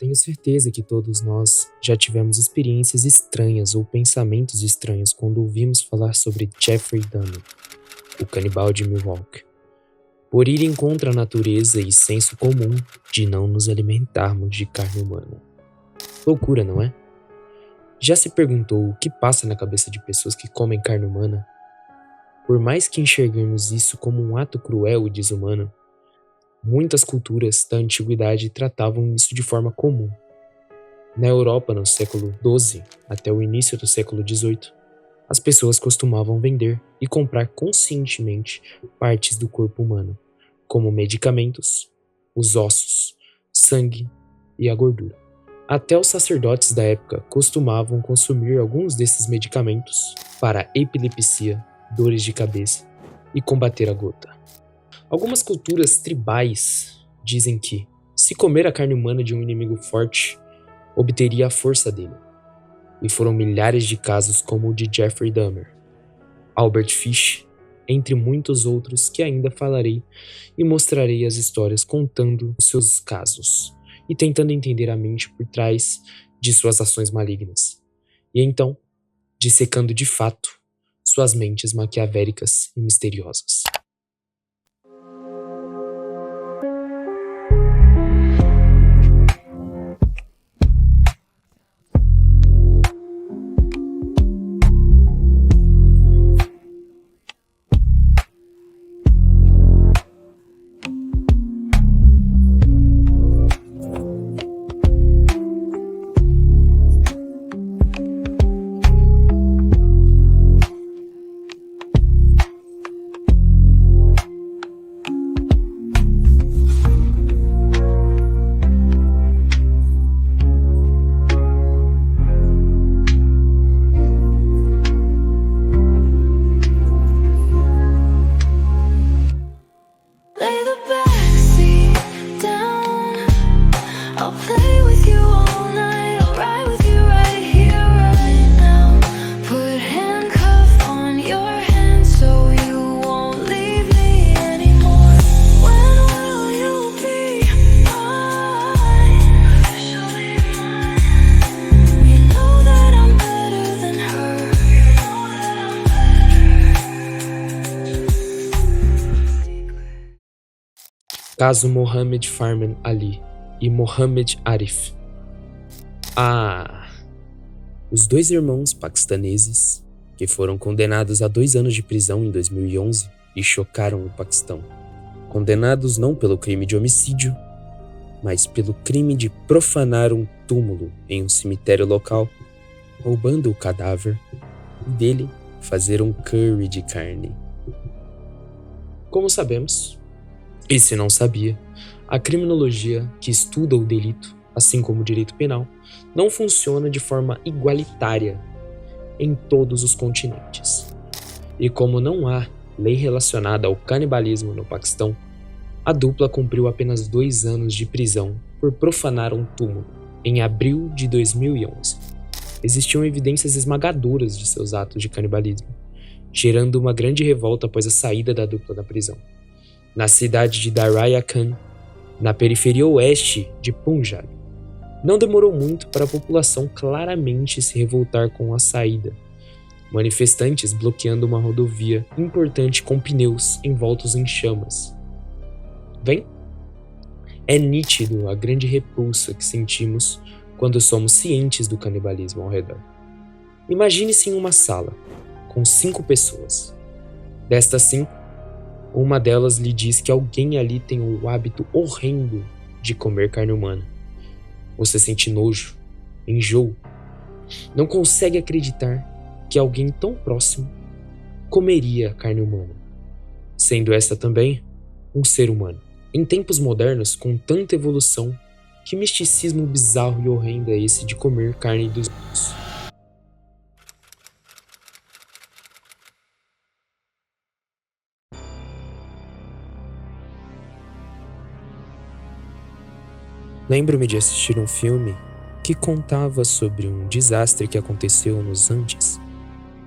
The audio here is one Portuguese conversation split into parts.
Tenho certeza que todos nós já tivemos experiências estranhas ou pensamentos estranhos quando ouvimos falar sobre Jeffrey Dahmer, o canibal de Milwaukee, por ir em contra a natureza e senso comum de não nos alimentarmos de carne humana. Loucura, não é? Já se perguntou o que passa na cabeça de pessoas que comem carne humana? Por mais que enxerguemos isso como um ato cruel e desumano, muitas culturas da antiguidade tratavam isso de forma comum. Na Europa, no século XII até o início do século XVIII, as pessoas costumavam vender e comprar conscientemente partes do corpo humano, como medicamentos, os ossos, sangue e a gordura. Até os sacerdotes da época costumavam consumir alguns desses medicamentos para epilepsia, dores de cabeça e combater a gota. Algumas culturas tribais dizem que, se comer a carne humana de um inimigo forte, obteria a força dele. E foram milhares de casos como o de Jeffrey Dahmer, Albert Fish, entre muitos outros que ainda falarei e mostrarei as histórias contando os seus casos e tentando entender a mente por trás de suas ações malignas. E então, dissecando de fato suas mentes maquiavélicas e misteriosas. Caso Mohammed Farman Ali e Mohammed Arif. Os dois irmãos paquistaneses que foram condenados a 2 anos de prisão em 2011 e chocaram o Paquistão. Condenados não pelo crime de homicídio, mas pelo crime de profanar um túmulo em um cemitério local, roubando o cadáver e dele fazer um curry de carne. Como sabemos, e se não sabia, a criminologia que estuda o delito, assim como o direito penal, não funciona de forma igualitária em todos os continentes. E como não há lei relacionada ao canibalismo no Paquistão, a dupla cumpriu apenas 2 anos de prisão por profanar um túmulo, em abril de 2011. Existiam evidências esmagadoras de seus atos de canibalismo, gerando uma grande revolta após a saída da dupla da prisão. Na cidade de Daraya Khan, na periferia oeste de Punjab. Não demorou muito para a população claramente se revoltar com a saída. Manifestantes bloqueando uma rodovia importante com pneus envoltos em chamas. Bem, é nítido a grande repulsa que sentimos quando somos cientes do canibalismo ao redor. Imagine-se em uma sala, com 5 pessoas. Destas 5, uma delas lhe diz que alguém ali tem o hábito horrendo de comer carne humana. Você sente nojo, enjoo, não consegue acreditar que alguém tão próximo comeria carne humana, sendo esta também um ser humano. Em tempos modernos, com tanta evolução, que misticismo bizarro e horrendo é esse de comer carne dos humanos? Lembro-me de assistir um filme que contava sobre um desastre que aconteceu nos Andes.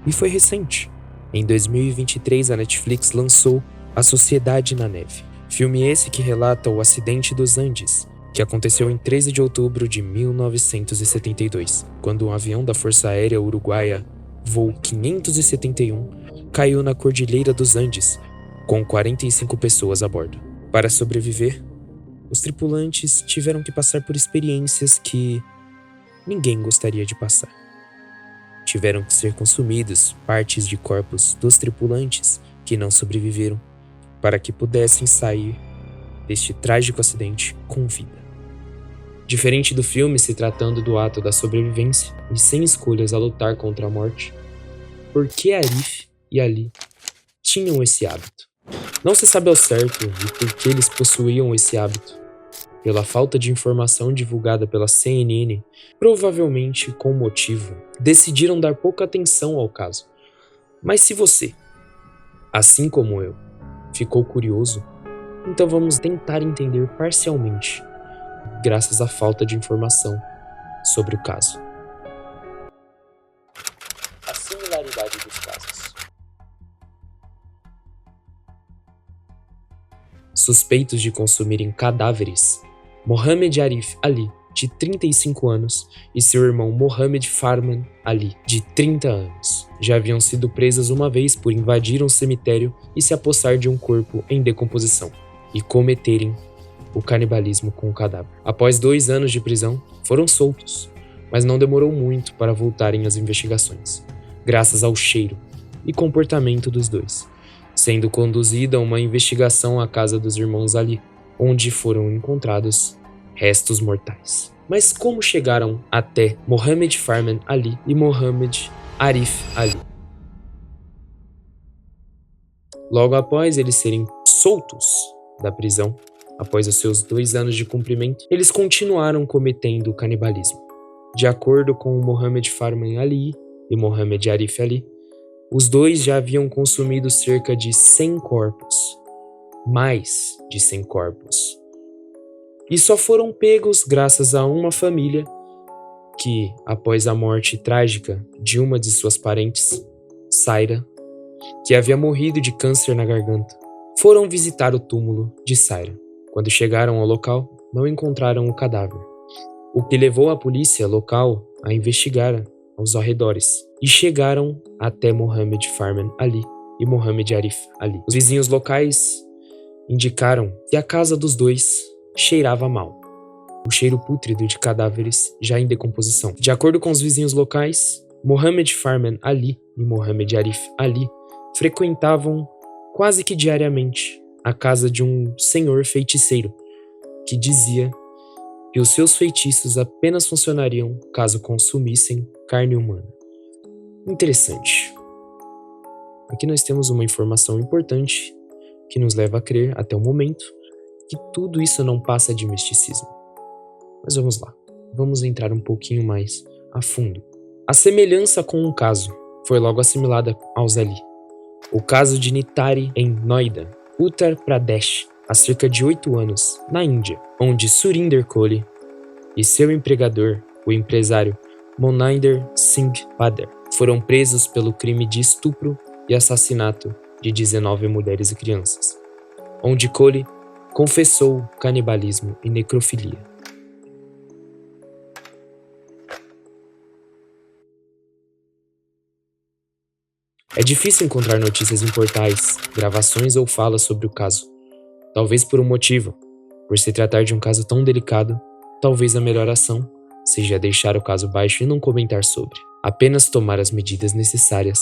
E foi recente. Em 2023, a Netflix lançou A Sociedade na Neve. Filme esse que relata o acidente dos Andes, que aconteceu em 13 de outubro de 1972, quando um avião da Força Aérea Uruguaia, voo 571, caiu na Cordilheira dos Andes, com 45 pessoas a bordo. Para sobreviver, os tripulantes tiveram que passar por experiências que ninguém gostaria de passar. Tiveram que ser consumidos partes de corpos dos tripulantes que não sobreviveram, para que pudessem sair deste trágico acidente com vida. Diferente do filme se tratando do ato da sobrevivência e sem escolhas a lutar contra a morte, por que Arif e Ali tinham esse hábito? Não se sabe ao certo e por que eles possuíam esse hábito. Pela falta de informação divulgada pela CNN, provavelmente com motivo, decidiram dar pouca atenção ao caso. Mas se você, assim como eu, ficou curioso, então vamos tentar entender parcialmente, graças à falta de informação sobre o caso. A similaridade dos casos. Suspeitos de consumirem cadáveres, Mohamed Arif Ali, de 35 anos, e seu irmão Mohamed Farman Ali, de 30 anos, já haviam sido presos uma vez por invadir um cemitério e se apossar de um corpo em decomposição, e cometerem o canibalismo com o cadáver. Após 2 anos de prisão, foram soltos, mas não demorou muito para voltarem às investigações, graças ao cheiro e comportamento dos dois, sendo conduzida uma investigação à casa dos irmãos Ali, onde foram encontrados restos mortais. Mas como chegaram até Mohamed Farman Ali e Mohamed Arif Ali? Logo após eles serem soltos da prisão, após os seus 2 anos de cumprimento, eles continuaram cometendo o canibalismo. De acordo com Mohamed Farman Ali e Mohamed Arif Ali, os dois já haviam consumido cerca de 100 corpos, mais de 100 corpos, e só foram pegos graças a uma família que, após a morte trágica de uma de suas parentes, Saira, que havia morrido de câncer na garganta, foram visitar o túmulo de Saira. Quando chegaram ao local, não encontraram o cadáver, o que levou a polícia local a investigar aos arredores, e chegaram até Mohamed Farman Ali e Mohamed Arif Ali. Os vizinhos locais indicaram que a casa dos dois cheirava mal, o cheiro pútrido de cadáveres já em decomposição. De acordo com os vizinhos locais, Mohamed Farman Ali e Mohamed Arif Ali frequentavam quase que diariamente a casa de um senhor feiticeiro que dizia que os seus feitiços apenas funcionariam caso consumissem carne humana. Interessante. Aqui nós temos uma informação importante que nos leva a crer, até o momento, que tudo isso não passa de misticismo. Mas vamos lá, vamos entrar um pouquinho mais a fundo. A semelhança com um caso foi logo assimilada aos Ali. O caso de Nitari em Noida, Uttar Pradesh, há cerca de 8 anos, na Índia, onde Surinder Kohli e seu empregador, o empresário Moninder Singh Padar, foram presos pelo crime de estupro e assassinato de 19 mulheres e crianças, onde Kohli confessou canibalismo e necrofilia. É difícil encontrar notícias em portais, gravações ou falas sobre o caso. Talvez por um motivo. Por se tratar de um caso tão delicado, talvez a melhor ação seja deixar o caso baixo e não comentar sobre. Apenas tomar as medidas necessárias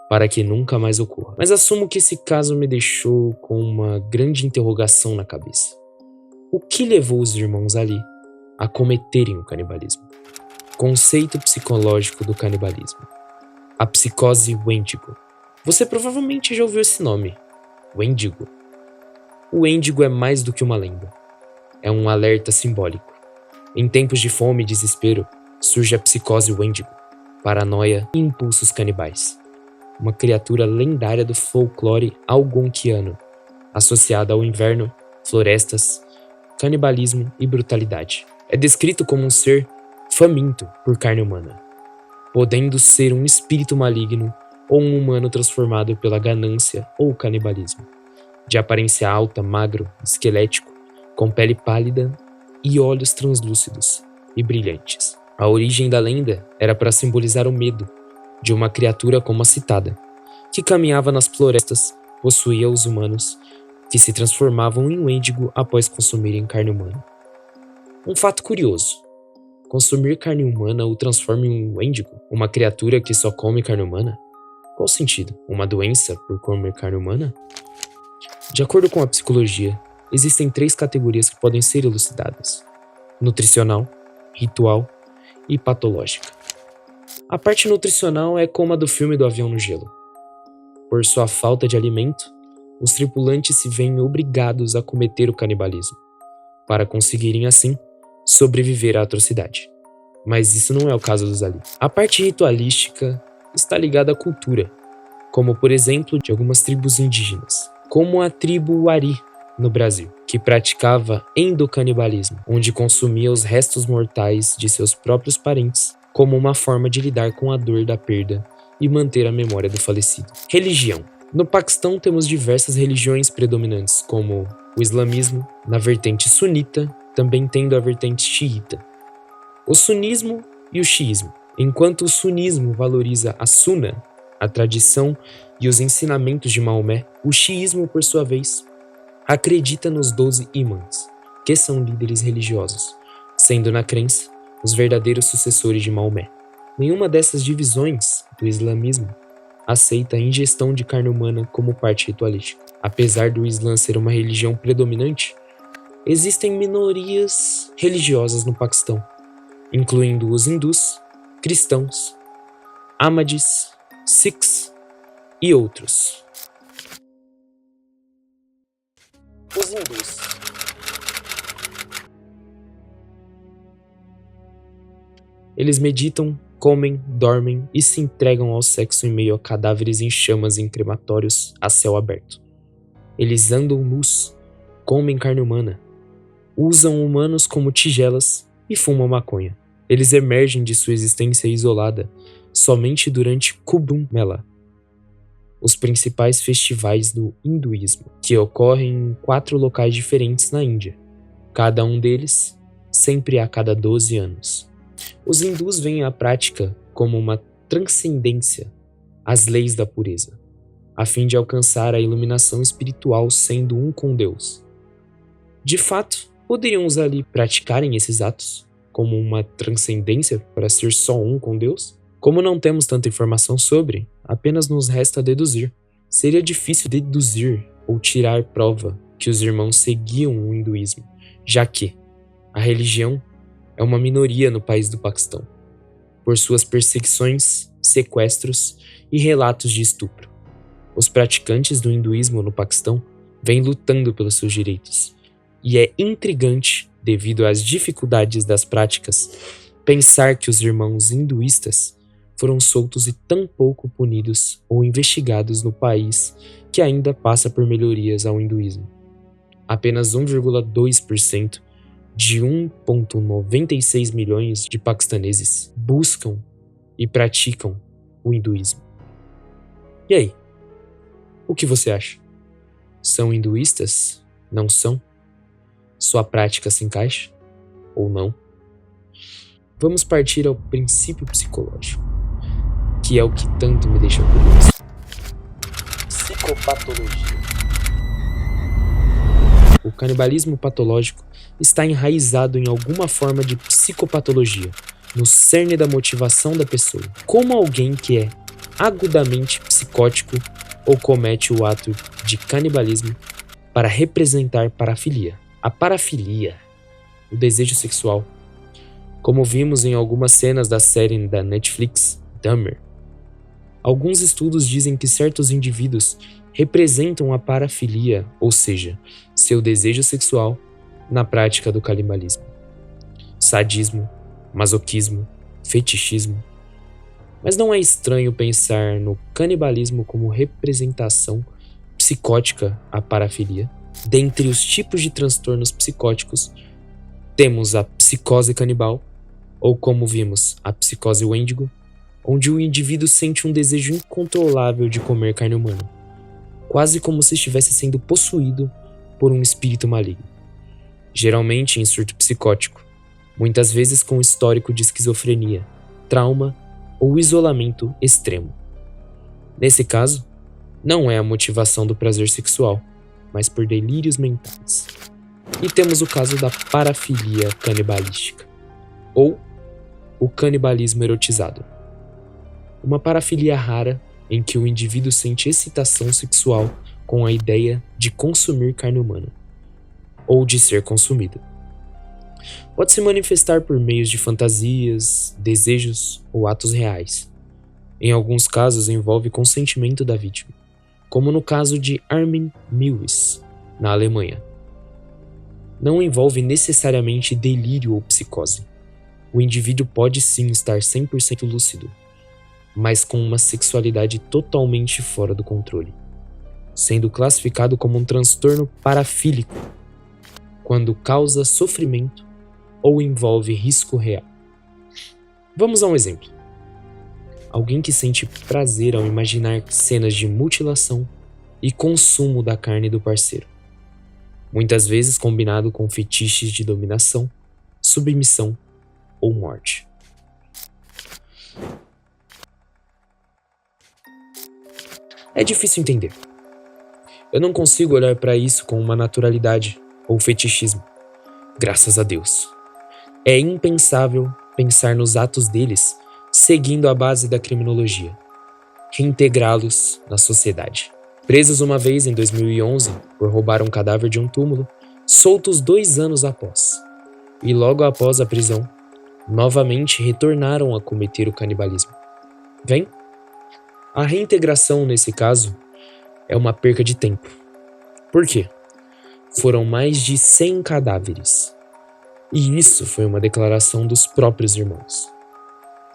para que nunca mais ocorra. Mas assumo que esse caso me deixou com uma grande interrogação na cabeça. O que levou os irmãos Ali a cometerem o canibalismo? Conceito psicológico do canibalismo. A psicose Wendigo. Você provavelmente já ouviu esse nome, Wendigo. O Wendigo é mais do que uma lenda. É um alerta simbólico. Em tempos de fome e desespero, surge a psicose Wendigo, paranoia e impulsos canibais. Uma criatura lendária do folclore algonquiano, associada ao inverno, florestas, canibalismo e brutalidade. É descrito como um ser faminto por carne humana, podendo ser um espírito maligno ou um humano transformado pela ganância ou canibalismo. De aparência alta, magro, esquelético, com pele pálida e olhos translúcidos e brilhantes. A origem da lenda era para simbolizar o medo de uma criatura como a citada, que caminhava nas florestas, possuía os humanos, que se transformavam em Wendigo após consumirem carne humana. Um fato curioso: consumir carne humana o transforma em um Wendigo, uma criatura que só come carne humana? Qual o sentido? Uma doença por comer carne humana? De acordo com a psicologia, existem 3 categorias que podem ser elucidadas: nutricional, ritual e patológica. A parte nutricional é como a do filme do avião no gelo. Por sua falta de alimento, os tripulantes se veem obrigados a cometer o canibalismo, para conseguirem assim sobreviver à atrocidade. Mas isso não é o caso dos ali. A parte ritualística está ligada à cultura, como por exemplo de algumas tribos indígenas, como a tribo Wari no Brasil, que praticava endocanibalismo, onde consumia os restos mortais de seus próprios parentes como uma forma de lidar com a dor da perda e manter a memória do falecido. Religião. No Paquistão temos diversas religiões predominantes, como o islamismo, na vertente sunita, também tendo a vertente xiita. O sunismo e o xiismo. Enquanto o sunismo valoriza a Sunna, a tradição e os ensinamentos de Maomé, o xiismo, por sua vez, acredita nos 12 imãs, que são líderes religiosos, sendo na crença os verdadeiros sucessores de Maomé. Nenhuma dessas divisões do islamismo aceita a ingestão de carne humana como parte ritualística. Apesar do Islã ser uma religião predominante, existem minorias religiosas no Paquistão, incluindo os hindus, cristãos, Ahmadis, Sikhs e outros. Os hindus. Eles meditam, comem, dormem e se entregam ao sexo em meio a cadáveres em chamas em crematórios a céu aberto. Eles andam nus, comem carne humana, usam humanos como tigelas e fumam maconha. Eles emergem de sua existência isolada somente durante Kumbh Mela, os principais festivais do hinduísmo, que ocorrem em 4 locais diferentes na Índia, cada um deles sempre a cada 12 anos. Os hindus veem a prática como uma transcendência às leis da pureza, a fim de alcançar a iluminação espiritual sendo um com Deus. De fato, poderiam os ali praticarem esses atos como uma transcendência para ser só um com Deus? Como não temos tanta informação sobre, apenas nos resta deduzir. Seria difícil deduzir ou tirar prova que os irmãos seguiam o hinduísmo, já que a religião é uma minoria no país do Paquistão, por suas perseguições, sequestros e relatos de estupro. Os praticantes do hinduísmo no Paquistão vêm lutando pelos seus direitos, e é intrigante, devido às dificuldades das práticas, pensar que os irmãos hinduístas foram soltos e tão pouco punidos ou investigados no país que ainda passa por melhorias ao hinduísmo. Apenas 1,2% de 1,96 milhões de paquistaneses buscam e praticam o hinduísmo. E aí? O que você acha? São hinduístas? Não são? Sua prática se encaixa? Ou não? Vamos partir ao princípio psicológico, que é o que tanto me deixa curioso. Psicopatologia. O canibalismo patológico está enraizado em alguma forma de psicopatologia, no cerne da motivação da pessoa. Como alguém que é agudamente psicótico ou comete o ato de canibalismo para representar parafilia. A parafilia, o desejo sexual, como vimos em algumas cenas da série da Netflix, Dahmer. Alguns estudos dizem que certos indivíduos representam a parafilia, ou seja, seu desejo sexual, na prática do canibalismo. Sadismo, masoquismo, fetichismo. Mas não é estranho pensar no canibalismo como representação psicótica à parafilia. Dentre os tipos de transtornos psicóticos, temos a psicose canibal, ou como vimos, a psicose Wendigo, onde o indivíduo sente um desejo incontrolável de comer carne humana, quase como se estivesse sendo possuído por um espírito maligno. geralmente em surto psicótico, muitas vezes com histórico de esquizofrenia, trauma ou isolamento extremo. Nesse caso, não é a motivação do prazer sexual, mas por delírios mentais. E temos o caso da parafilia canibalística, ou o canibalismo erotizado. Uma parafilia rara em que o indivíduo sente excitação sexual com a ideia de consumir carne humana, ou de ser consumido. Pode se manifestar por meios de fantasias, desejos ou atos reais. Em alguns casos envolve consentimento da vítima, como no caso de Armin Mewis, na Alemanha. Não envolve necessariamente delírio ou psicose. O indivíduo pode sim estar 100% lúcido, mas com uma sexualidade totalmente fora do controle, sendo classificado como um transtorno parafílico, quando causa sofrimento ou envolve risco real. Vamos a um exemplo. Alguém que sente prazer ao imaginar cenas de mutilação e consumo da carne do parceiro, muitas vezes combinado com fetiches de dominação, submissão ou morte. É difícil entender. Eu não consigo olhar para isso com uma naturalidade ou fetichismo. Graças a Deus. É impensável pensar nos atos deles seguindo a base da criminologia, reintegrá-los na sociedade. Presos uma vez em 2011 por roubar um cadáver de um túmulo, soltos 2 anos após, e logo após a prisão, novamente retornaram a cometer o canibalismo. Vem? A reintegração, nesse caso, é uma perca de tempo. Por quê? Foram mais de 100 cadáveres. E isso foi uma declaração dos próprios irmãos.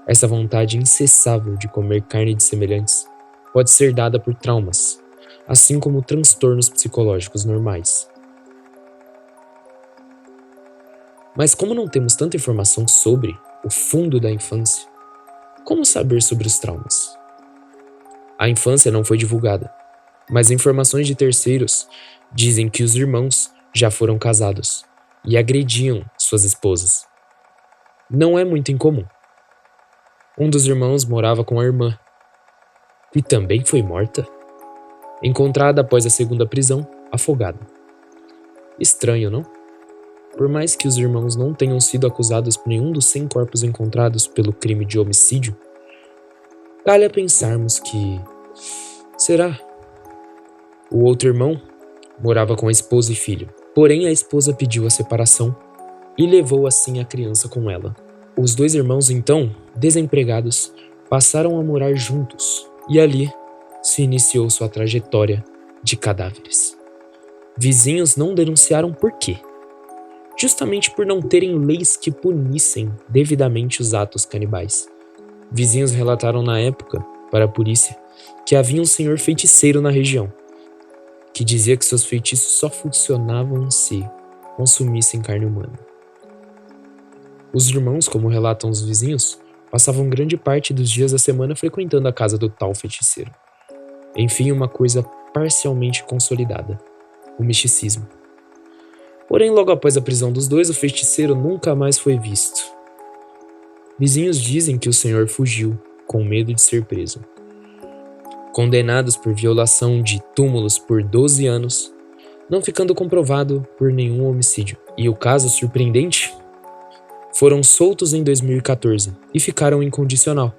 Essa vontade incessável de comer carne de semelhantes pode ser dada por traumas, assim como transtornos psicológicos normais. Mas como não temos tanta informação sobre o fundo da infância, como saber sobre os traumas? A infância não foi divulgada, mas informações de terceiros dizem que os irmãos já foram casados e agrediam suas esposas. Não é muito incomum. Um dos irmãos morava com a irmã, que também foi morta, encontrada após a segunda prisão, afogada. Estranho, não? Por mais que os irmãos não tenham sido acusados por nenhum dos 100 corpos encontrados pelo crime de homicídio, calha pensarmos que... será? O outro irmão morava com a esposa e filho, porém a esposa pediu a separação e levou assim a criança com ela. Os 2 irmãos, então, desempregados, passaram a morar juntos e ali se iniciou sua trajetória de cadáveres. Vizinhos não denunciaram por quê? Justamente por não terem leis que punissem devidamente os atos canibais. Vizinhos relataram na época, para a polícia, que havia um senhor feiticeiro na região, que dizia que seus feitiços só funcionavam se consumissem carne humana. Os irmãos, como relatam os vizinhos, passavam grande parte dos dias da semana frequentando a casa do tal feiticeiro. Enfim, uma coisa parcialmente consolidada, o misticismo. Porém, logo após a prisão dos 2, o feiticeiro nunca mais foi visto. Vizinhos dizem que o senhor fugiu, com medo de ser preso. Condenados por violação de túmulos por 12 anos, não ficando comprovado por nenhum homicídio. E o caso surpreendente? Foram soltos em 2014 e ficaram incondicional.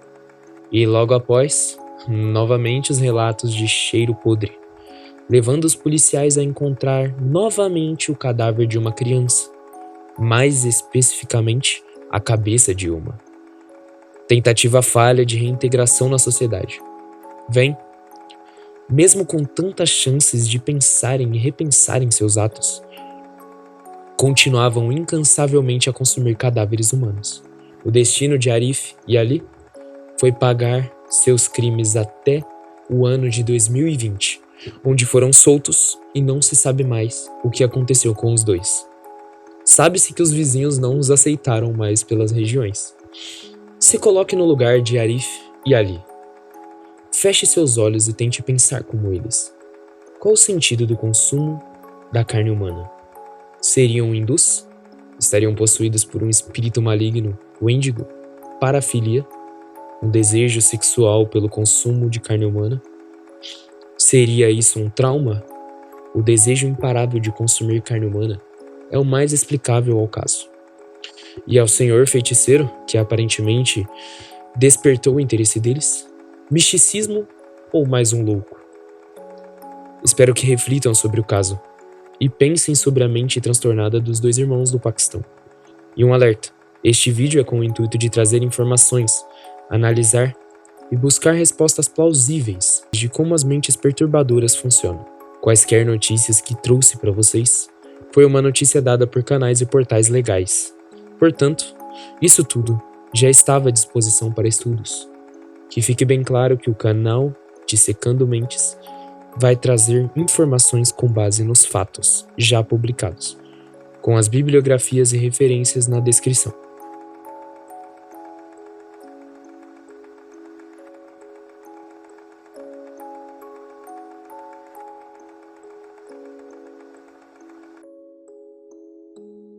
E logo após, novamente os relatos de cheiro podre, levando os policiais a encontrar novamente o cadáver de uma criança, mais especificamente a cabeça de uma. Tentativa falha de reintegração na sociedade. Vem, mesmo com tantas chances de pensarem e repensarem seus atos, continuavam incansavelmente a consumir cadáveres humanos. O destino de Arif e Ali foi pagar seus crimes até o ano de 2020, onde foram soltos e não se sabe mais o que aconteceu com os 2. Sabe-se que os vizinhos não os aceitaram mais pelas regiões. Se coloque no lugar de Arif e Ali. Feche seus olhos e tente pensar como eles. Qual o sentido do consumo da carne humana? Seriam hindus? Estariam possuídos por um espírito maligno, o índigo? Parafilia? Um desejo sexual pelo consumo de carne humana? Seria isso um trauma? O desejo imparável de consumir carne humana é o mais explicável ao caso. E ao senhor feiticeiro, que aparentemente despertou o interesse deles? Misticismo ou mais um louco? Espero que reflitam sobre o caso e pensem sobre a mente transtornada dos dois irmãos do Paquistão. E um alerta: este vídeo é com o intuito de trazer informações, analisar e buscar respostas plausíveis de como as mentes perturbadoras funcionam. Quaisquer notícias que trouxe para vocês foi uma notícia dada por canais e portais legais. Portanto, isso tudo já estava à disposição para estudos. Que fique bem claro que o canal Dissecando Mentes vai trazer informações com base nos fatos já publicados, com as bibliografias e referências na descrição.